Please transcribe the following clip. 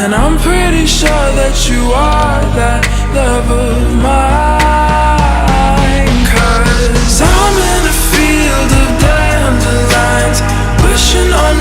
And I'm pretty sure that you are that love of mine. 'Cause I'm in a field of dandelions, wishing on